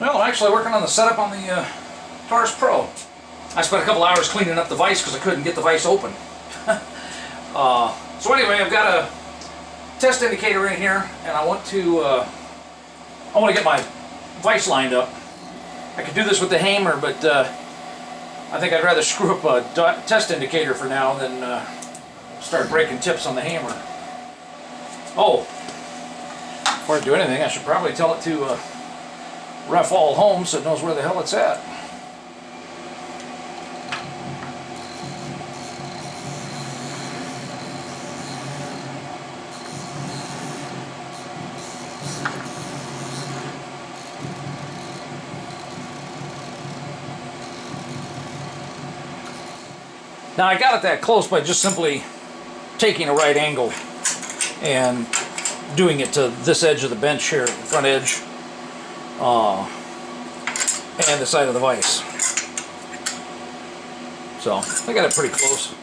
Well, I'm actually working on the setup on the Torus Pro. I spent a couple hours cleaning up the vise because I couldn't get the vise open. So anyway, I've got a test indicator in here, and I want to get my vise lined up. I could do this with the hammer, but I think I'd rather screw up a test indicator for now than start breaking tips on the hammer. Oh, before I do anything, I should probably tell it to ref all home so it knows where the hell it's at. Now I got it that close by just simply taking a right angle and doing it to this edge of the bench here, the front edge, and the side of the vise. So I got it pretty close.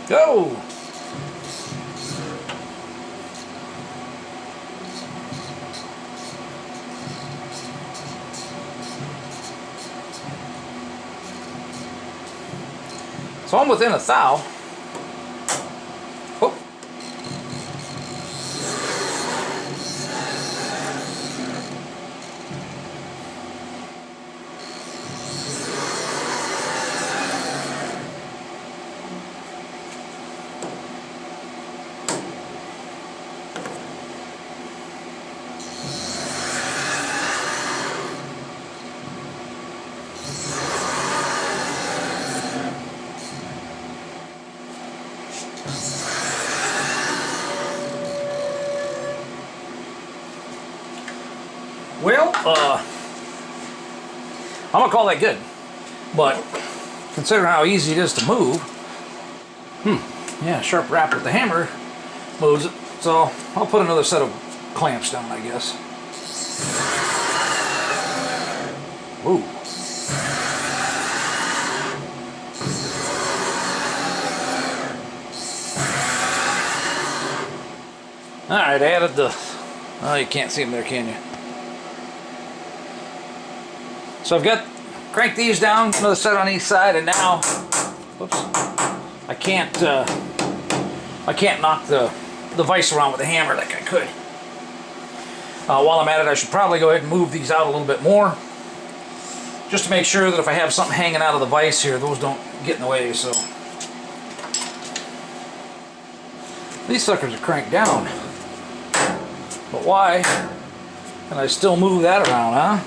Go! So I'm within a thou. Oh. Well, I'm gonna call that good, but considering how easy it is to move, yeah, sharp rap with the hammer moves it, so I'll put another set of clamps down, I guess. Woo. Alright, I added the, oh, you can't see them there, can you? So I've got cranked these down, another set on each side, and now, whoops, I can't knock the vise around with a hammer like I could. While I'm at it, I should probably go ahead and move these out a little bit more, just to make sure that if I have something hanging out of the vise here, those don't get in the way. So these suckers are cranked down, but why can I still move that around, huh?